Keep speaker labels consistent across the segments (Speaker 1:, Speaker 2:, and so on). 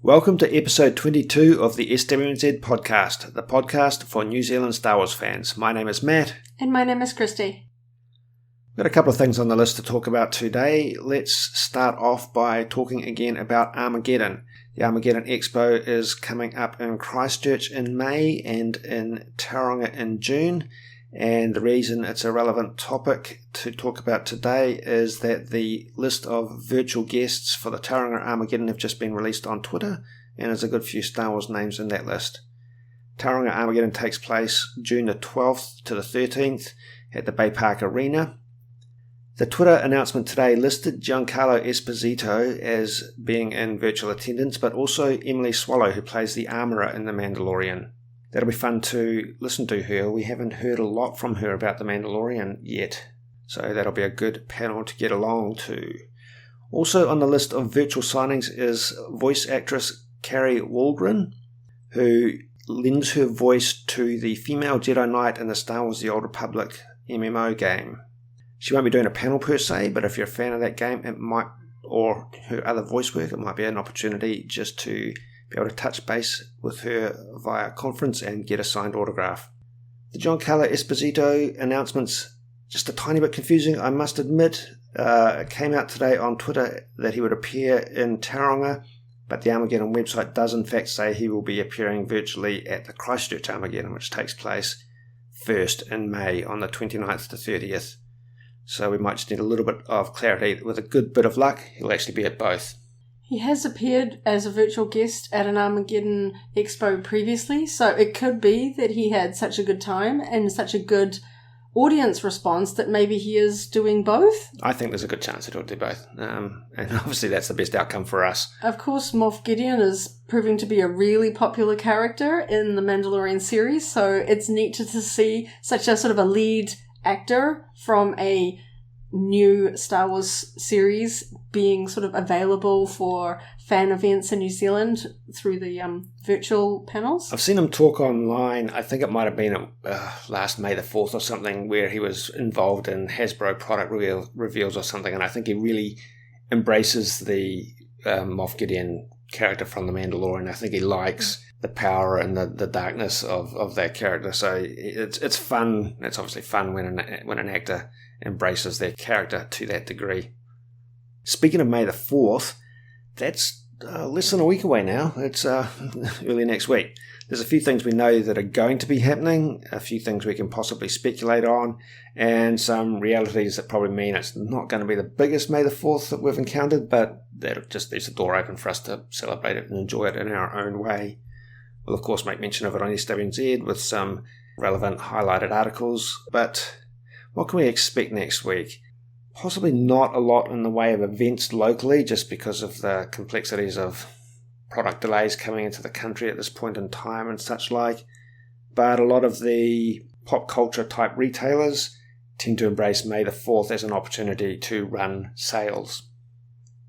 Speaker 1: Welcome to episode 22 of the SWNZ Podcast, the podcast for New Zealand Star Wars fans. My name is Matt.
Speaker 2: And my name is Christy.
Speaker 1: We've got a couple of things on the list to talk about today. Let's start off by talking again about Armageddon. The Armageddon Expo is coming up in Christchurch in May and in Tauranga in June. And the reason it's a relevant topic to talk about today is that the list of virtual guests for the Tauranga Armageddon have just been released on Twitter, and there's a good few Star Wars names in that list. Tauranga Armageddon takes place June the 12th to the 13th at the Bay Park Arena. The Twitter announcement today listed Giancarlo Esposito as being in virtual attendance, but also Emily Swallow, who plays the armourer in The Mandalorian. That'll be fun to listen to her. We haven't heard a lot from her about The Mandalorian yet, so that'll be a good panel to get along to. Also on the list of virtual signings is voice actress Carrie Walgren, who lends her voice to the female Jedi Knight in the Star Wars The Old Republic MMO game. She won't be doing a panel per se, but if you're a fan of that game, it might, or her other voice work, it might be an opportunity just to be able to touch base with her via conference and get a signed autograph. The Giancarlo Esposito announcement's just a tiny bit confusing, I must admit. It came out today on Twitter that he would appear in Tauranga, but the Armageddon website does in fact say he will be appearing virtually at the Christchurch Armageddon, which takes place first in May on the 29th to 30th. So we might just need a little bit of clarity. With a good bit of luck, he'll actually be at both.
Speaker 2: He has appeared as a virtual guest at an Armageddon Expo previously, so it could be that he had such a good time and such a good audience response that maybe he is doing both.
Speaker 1: I think there's a good chance that he'll do both, and obviously that's the best outcome for us.
Speaker 2: Of course, Moff Gideon is proving to be a really popular character in the Mandalorian series, so it's neat to see such a sort of a lead actor from a new Star Wars series being sort of available for fan events in New Zealand through the virtual panels.
Speaker 1: I've seen him talk online. I think it might have been last May the 4th or something, where he was involved in Hasbro product reveals or something, and I think he really embraces the Moff Gideon character from The Mandalorian. I think he likes the power and the darkness of that character. So it's fun. It's obviously fun when an actor embraces their character to that degree. Speaking of May the 4th, that's less than a week away now. It's early next week. There's a few things we know that are going to be happening, a few things we can possibly speculate on, and some realities that probably mean it's not going to be the biggest May the 4th that we've encountered, but that just leaves the door open for us to celebrate it and enjoy it in our own way. We'll of course make mention of it on SWNZ with some relevant highlighted articles, but what can we expect next week? Possibly not a lot in the way of events locally, just because of the complexities of product delays coming into the country at this point in time and such like. But a lot of the pop culture type retailers tend to embrace May the 4th as an opportunity to run sales.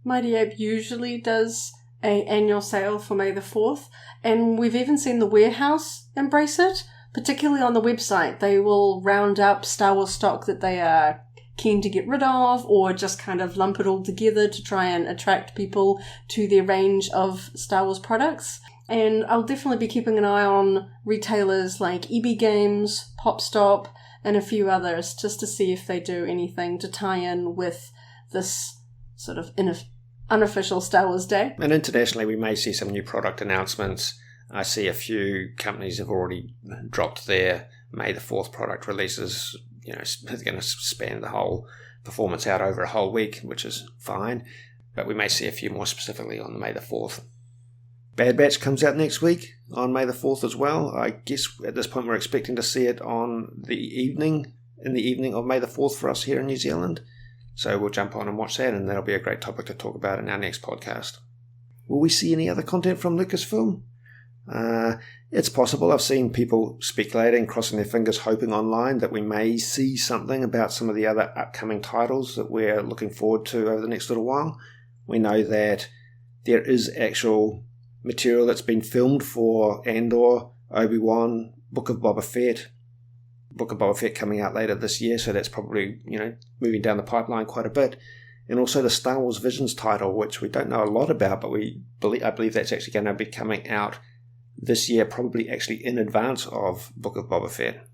Speaker 2: Mighty Ape usually does an annual sale for May the 4th, and we've even seen the warehouse embrace it, particularly on the website. They will round up Star Wars stock that they are keen to get rid of, or just kind of lump it all together to try and attract people to their range of Star Wars products. And I'll definitely be keeping an eye on retailers like EB Games, PopStop, and a few others, just to see if they do anything to tie in with this sort of unofficial Star Wars Day.
Speaker 1: And internationally, we may see some new product announcements. I see a few companies have already dropped their May the 4th product releases. You know, they're going to span the whole performance out over a whole week, which is fine. But we may see a few more specifically on May the 4th. Bad Batch comes out next week on May the 4th as well. I guess at this point we're expecting to see it in the evening of May the 4th for us here in New Zealand. So we'll jump on and watch that, and that'll be a great topic to talk about in our next podcast. Will we see any other content from Lucasfilm? It's possible. I've seen people speculating, crossing their fingers, hoping online that we may see something about some of the other upcoming titles that we're looking forward to over the next little while. We know that there is actual material that's been filmed for Andor, Obi-Wan, Book of Boba Fett coming out later this year, so that's probably, moving down the pipeline quite a bit. and also the Star Wars Visions title, which we don't know a lot about, but I believe that's actually going to be coming out this year, probably actually in advance of Book of Boba Fett.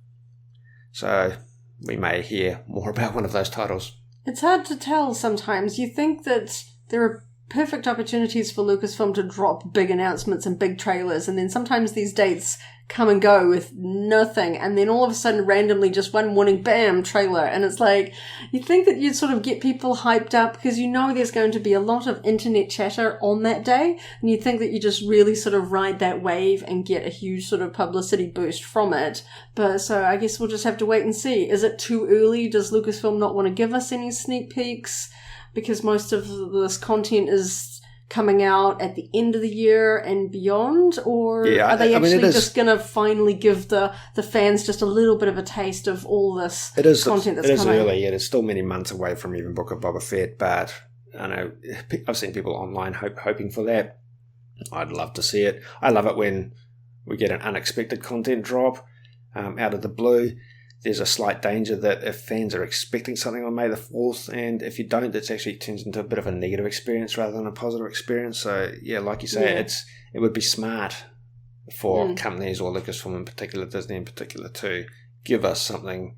Speaker 1: So we may hear more about one of those titles.
Speaker 2: It's hard to tell sometimes. You think that there are perfect opportunities for Lucasfilm to drop big announcements and big trailers, and then sometimes these dates come and go with nothing, and then all of a sudden randomly just one morning, bam, trailer. And it's like, you think that you'd sort of get people hyped up because you know there's going to be a lot of internet chatter on that day, and you think that you just really sort of ride that wave and get a huge sort of publicity boost from it. But so I guess we'll just have to wait and see. Is it too early? Does Lucasfilm not want to give us any sneak peeks? Because most of this content is coming out at the end of the year and beyond? Or are they actually just going to finally give the fans just a little bit of a taste of all this content that's coming? It is
Speaker 1: early, yet it's still many months away from even Book of Boba Fett, but I know I've seen people online hoping for that. I'd love to see it. I love it when we get an unexpected content drop out of the blue. There's a slight danger that if fans are expecting something on May the 4th, and if you don't, it actually turns into a bit of a negative experience rather than a positive experience. So, yeah, like you say, it would be smart for companies, or Lucasfilm in particular, Disney in particular, to give us something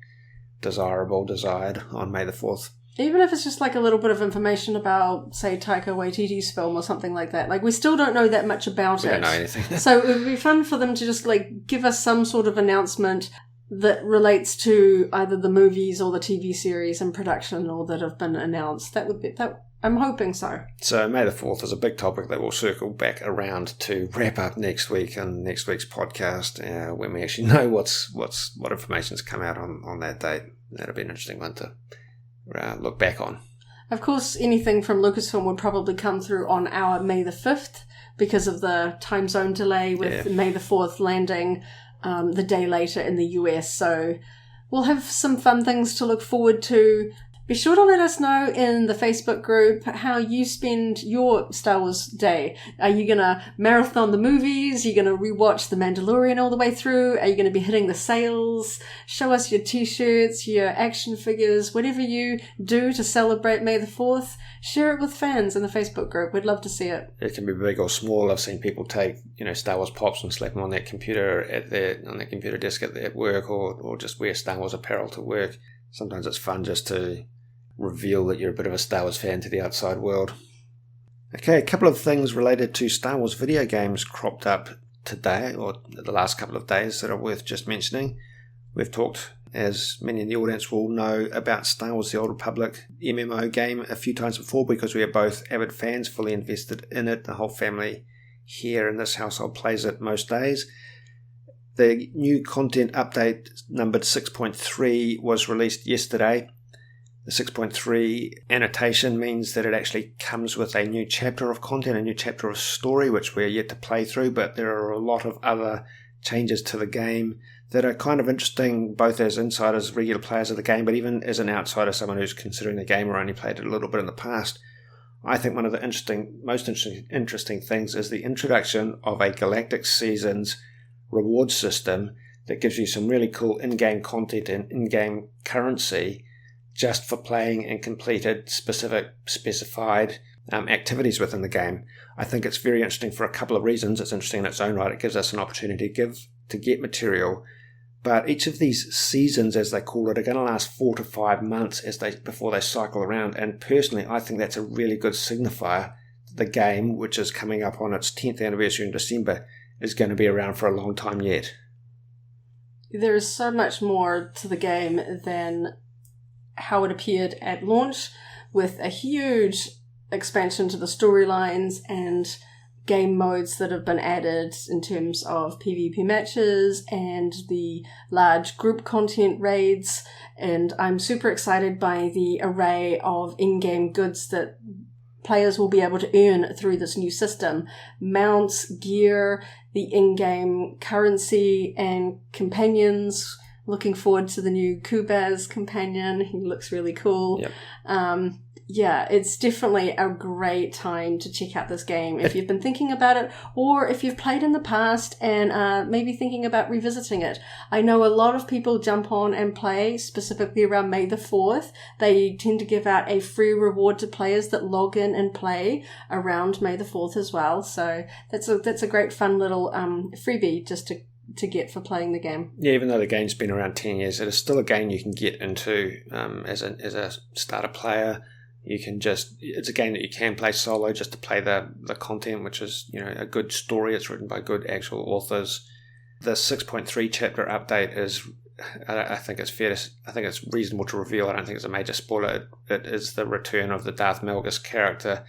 Speaker 1: desired on May the 4th.
Speaker 2: Even if it's just like a little bit of information about, say, Taika Waititi's film or something like that. Like, we still don't know that much about it.
Speaker 1: We don't know anything.
Speaker 2: So it would be fun for them to just, like, give us some sort of announcement that relates to either the movies or the TV series in production or that have been announced. That would be that. I'm hoping so. So
Speaker 1: May the 4th is a big topic that we'll circle back around to wrap up next week on next week's podcast, when we actually know what information's come out on that date. That'll be an interesting one to look back on.
Speaker 2: Of course, anything from Lucasfilm would probably come through on our May the 5th because of the time zone delay with May the 4th landing the day later in the US. So we'll have some fun things to look forward to. Be sure to let us know in the Facebook group how you spend your Star Wars day. Are you going to marathon the movies? Are you going to rewatch The Mandalorian all the way through? Are you going to be hitting the sales? Show us your t-shirts, your action figures, whatever you do to celebrate May the 4th. Share it with fans in the Facebook group. We'd love to see it.
Speaker 1: It can be big or small. I've seen people take, Star Wars pops and slap them on their computer on their computer desk at work, or just wear Star Wars apparel to work. Sometimes it's fun just to reveal that you're a bit of a Star Wars fan to the outside world. Okay, a couple of things related to Star Wars video games cropped up today, or the last couple of days, that are worth just mentioning. We've talked, as many in the audience will know, about Star Wars The Old Republic MMO game a few times before, because we are both avid fans, fully invested in it. The whole family here in this household plays it most days. The new content update, numbered 6.3, was released yesterday. The 6.3 annotation means that it actually comes with a new chapter of content, a new chapter of story, which we're yet to play through, but there are a lot of other changes to the game that are kind of interesting, both as insiders, regular players of the game, but even as an outsider, someone who's considering the game or only played it a little bit in the past. I think one of the most interesting things is the introduction of a Galactic Seasons reward system that gives you some really cool in-game content and in-game currency just for playing and completed specified activities within the game. I think it's very interesting for a couple of reasons. It's interesting in its own right. It gives us an opportunity to get material. But each of these seasons, as they call it, are going to last 4 to 5 months before they cycle around. And personally, I think that's a really good signifier that the game, which is coming up on its 10th anniversary in December, is going to be around for a long time yet.
Speaker 2: There is so much more to the game than how it appeared at launch, with a huge expansion to the storylines and game modes that have been added in terms of PvP matches and the large group content raids. And I'm super excited by the array of in-game goods that players will be able to earn through this new system. Mounts, gear, the in-game currency, and companions. Looking forward to the new Kubaz companion. He looks really cool.
Speaker 1: Yep.
Speaker 2: yeah, it's definitely a great time to check out this game if you've been thinking about it, or if you've played in the past and maybe thinking about revisiting it. I know a lot of people jump on and play specifically around May the 4th. They tend to give out a free reward to players that log in and play around May the 4th as well. So that's a great fun little freebie just to get for playing the game.
Speaker 1: Yeah, even though the game's been around 10 years, it is still a game you can get into as a starter player. It's a game that you can play solo just to play the content, which is, a good story. It's written by good actual authors. The 6.3 chapter update is, I think it's reasonable to reveal. I don't think it's a major spoiler. It is the return of the Darth Maugus character,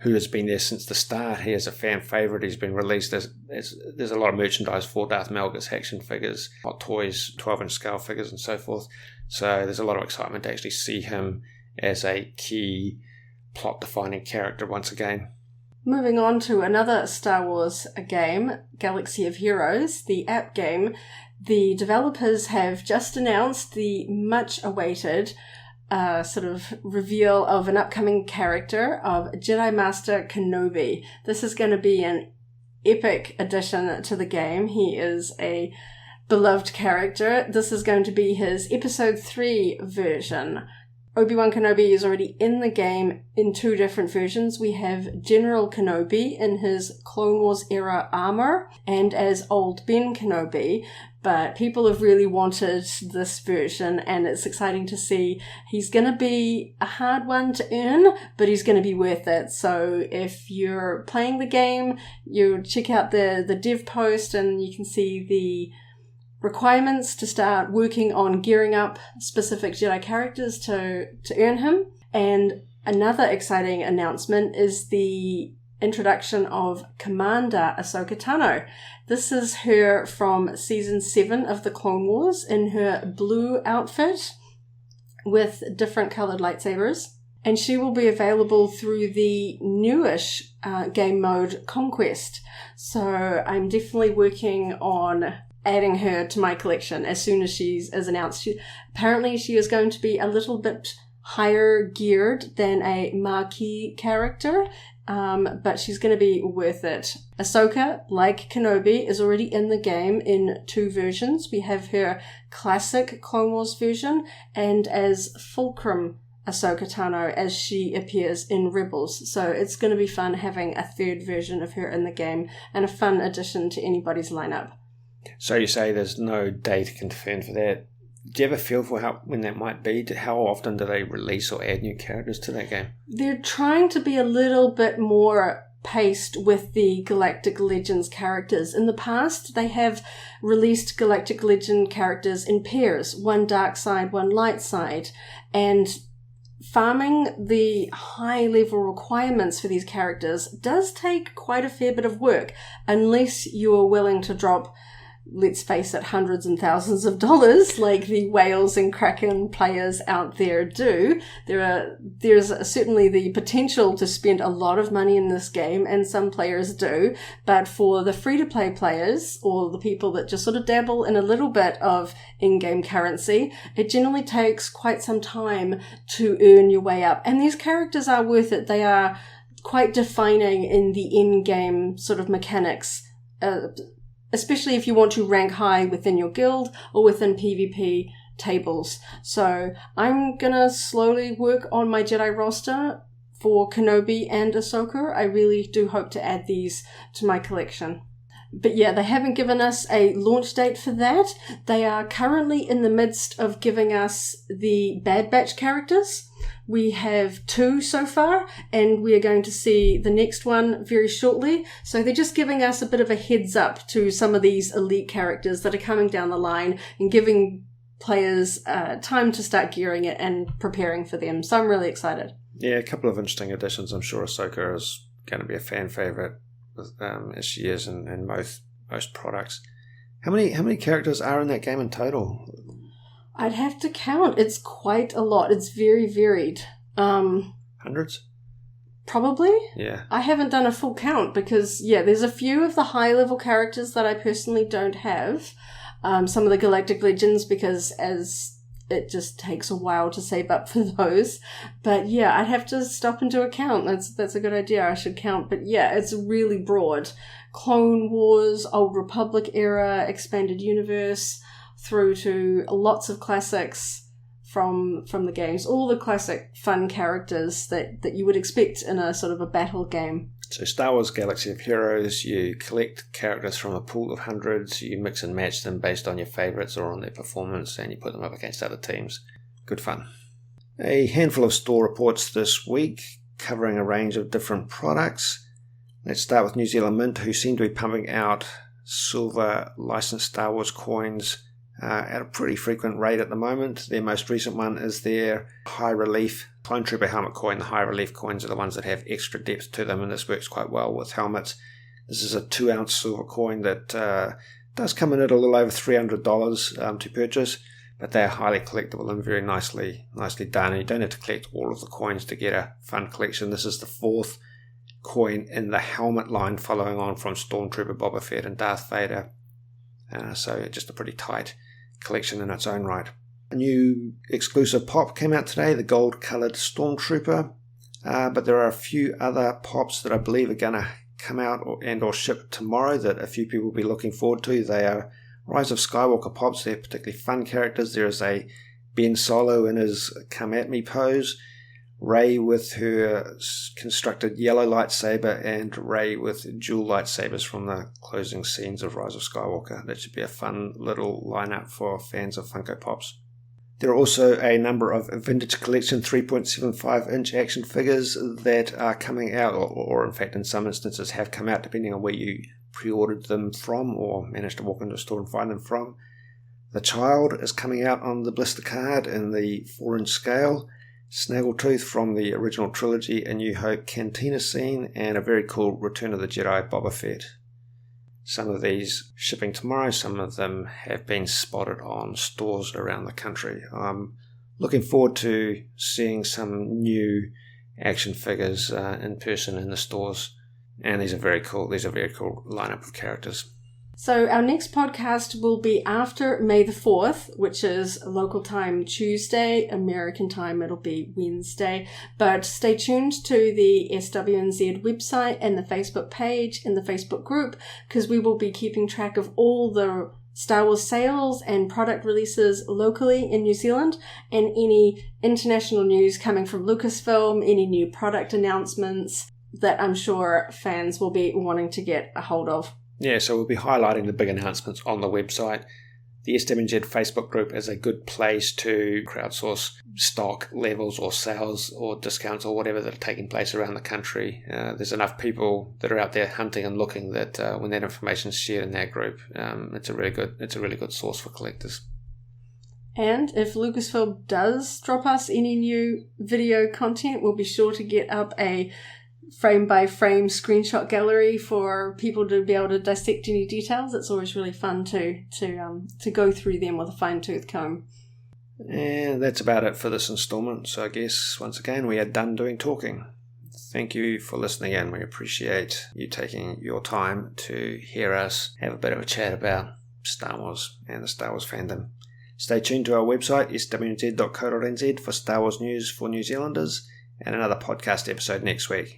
Speaker 1: who has been there since the start. He is a fan favourite. He's been released. There's a lot of merchandise for Darth Maugus, action figures, hot toys, 12-inch scale figures, and so forth. So there's a lot of excitement to actually see him as a key plot-defining character once again.
Speaker 2: Moving on to another Star Wars game, Galaxy of Heroes, the app game. The developers have just announced the much-awaited sort of reveal of an upcoming character of Jedi Master Kenobi. This is going to be an epic addition to the game. He is a beloved character. This is going to be his Episode 3 version. Obi-Wan Kenobi is already in the game in 2 different versions. We have General Kenobi in his Clone Wars era armor and as Old Ben Kenobi, but people have really wanted this version, and it's exciting to see. He's going to be a hard one to earn, but he's going to be worth it. So if you're playing the game, you check out the dev post and you can see the requirements to start working on gearing up specific Jedi characters to earn him. And another exciting announcement is the introduction of Commander Ahsoka Tano. This is her from Season 7 of the Clone Wars in her blue outfit with different coloured lightsabers. And she will be available through the newish game mode Conquest. So I'm definitely working on adding her to my collection as soon as she's announced. Apparently she is going to be a little bit higher geared than a marquee character, but she's going to be worth it. Ahsoka, like Kenobi, is already in the game in 2 versions. We have her classic Clone Wars version and as Fulcrum Ahsoka Tano as she appears in Rebels. So it's going to be fun having a 3rd version of her in the game and a fun addition to anybody's lineup.
Speaker 1: So you say there's no date confirmed for that. Do you have a feel for when that might be? How often do they release or add new characters to that game?
Speaker 2: They're trying to be a little bit more paced with the Galactic Legends characters. In the past, they have released Galactic Legend characters in pairs, one dark side, one light side, and farming the high-level requirements for these characters does take quite a fair bit of work, unless you are willing to drop, let's face it, hundreds and thousands of dollars like the whales and Kraken players out there do. There's certainly the potential to spend a lot of money in this game, and some players do, but for the free-to-play players or the people that just sort of dabble in a little bit of in-game currency, it generally takes quite some time to earn your way up. And these characters are worth it. They are quite defining in the in-game sort of mechanics, especially if you want to rank high within your guild or within PvP tables. So I'm gonna slowly work on my Jedi roster for Kenobi and Ahsoka. I really do hope to add these to my collection. But yeah, they haven't given us a launch date for that. They are currently in the midst of giving us the Bad Batch characters. We have 2 so far, and we are going to see the next one very shortly. So they're just giving us a bit of a heads up to some of these elite characters that are coming down the line and giving players time to start gearing it and preparing for them. So I'm really excited.
Speaker 1: Yeah, a couple of interesting additions. I'm sure Ahsoka is going to be a fan favourite, as she is in most products. How many characters are in that game in total?
Speaker 2: I'd have to count. It's quite a lot. It's very varied.
Speaker 1: Hundreds?
Speaker 2: Probably.
Speaker 1: Yeah.
Speaker 2: I haven't done a full count because, there's a few of the high-level characters that I personally don't have. Some of the Galactic Legends, because as it just takes a while to save up for those. But yeah, I'd have to stop and do a count. That's a good idea. I should count. But yeah, it's really broad. Clone Wars, Old Republic era, Expanded Universe, through to lots of classics from the games. All the classic fun characters that you would expect in a sort of a battle game.
Speaker 1: So Star Wars Galaxy of Heroes, you collect characters from a pool of hundreds, you mix and match them based on your favourites or on their performance, and you put them up against other teams. Good fun. A handful of store reports this week, covering a range of different products. Let's start with New Zealand Mint, who seem to be pumping out silver licensed Star Wars coins at a pretty frequent rate at the moment. Their most recent one is their high relief Clone Trooper helmet coin. The high relief coins are the ones that have extra depth to them, and this works quite well with helmets. This is a 2-ounce silver coin that does come in at a little over $300 to purchase, but they're highly collectible and very nicely done. And you don't have to collect all of the coins to get a fun collection. This is the 4th coin in the helmet line, following on from Stormtrooper, Boba Fett and Darth Vader. So just a pretty tight collection in its own right. A new exclusive pop came out today, the gold-coloured Stormtrooper, but there are a few other pops that I believe are going to come out or ship tomorrow that a few people will be looking forward to. They are Rise of Skywalker pops. They're particularly fun characters. There is a Ben Solo in his come-at-me pose, Rey with her constructed yellow lightsaber, and Rey with dual lightsabers from the closing scenes of Rise of Skywalker. That should be a fun little lineup for fans of Funko Pops. There are also a number of vintage collection 3.75-inch action figures that are coming out, or in fact in some instances have come out, depending on where you pre-ordered them from or managed to walk into a store and find them from. The Child is coming out on the blister card in the 4-inch scale. Snaggletooth from the original trilogy, A New Hope Cantina scene, and a very cool Return of the Jedi Boba Fett. Some of these shipping tomorrow, some of them have been spotted on stores around the country. I'm looking forward to seeing some new action figures in person in the stores, and these are very cool. These are a very cool lineup of characters.
Speaker 2: So our next podcast will be after May the 4th, which is local time Tuesday, American time it'll be Wednesday. But stay tuned to the SWNZ website and the Facebook page and the Facebook group, because we will be keeping track of all the Star Wars sales and product releases locally in New Zealand, and any international news coming from Lucasfilm, any new product announcements that I'm sure fans will be wanting to get a hold of.
Speaker 1: Yeah, so we'll be highlighting the big announcements on the website. The SWNZ Facebook group is a good place to crowdsource stock levels or sales or discounts or whatever that are taking place around the country. There's enough people that are out there hunting and looking that when that information is shared in that group, it's a really good source for collectors.
Speaker 2: And if Lucasfilm does drop us any new video content, we'll be sure to get up a frame-by-frame screenshot gallery for people to be able to dissect any details. It's always really fun to go through them with a fine-tooth comb.
Speaker 1: And that's about it for this installment. So I guess, once again, we are done doing talking. Thank you for listening in. We appreciate you taking your time to hear us have a bit of a chat about Star Wars and the Star Wars fandom. Stay tuned to our website, SWNZ.co.nz, for Star Wars news for New Zealanders, and another podcast episode next week.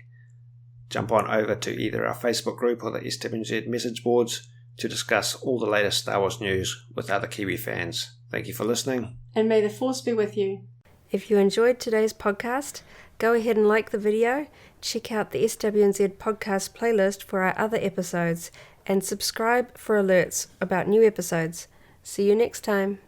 Speaker 1: Jump on over to either our Facebook group or the SWNZ message boards to discuss all the latest Star Wars news with other Kiwi fans. Thank you for listening.
Speaker 2: And may the Force be with you.
Speaker 3: If you enjoyed today's podcast, go ahead and like the video, check out the SWNZ Podcast playlist for our other episodes, and subscribe for alerts about new episodes. See you next time.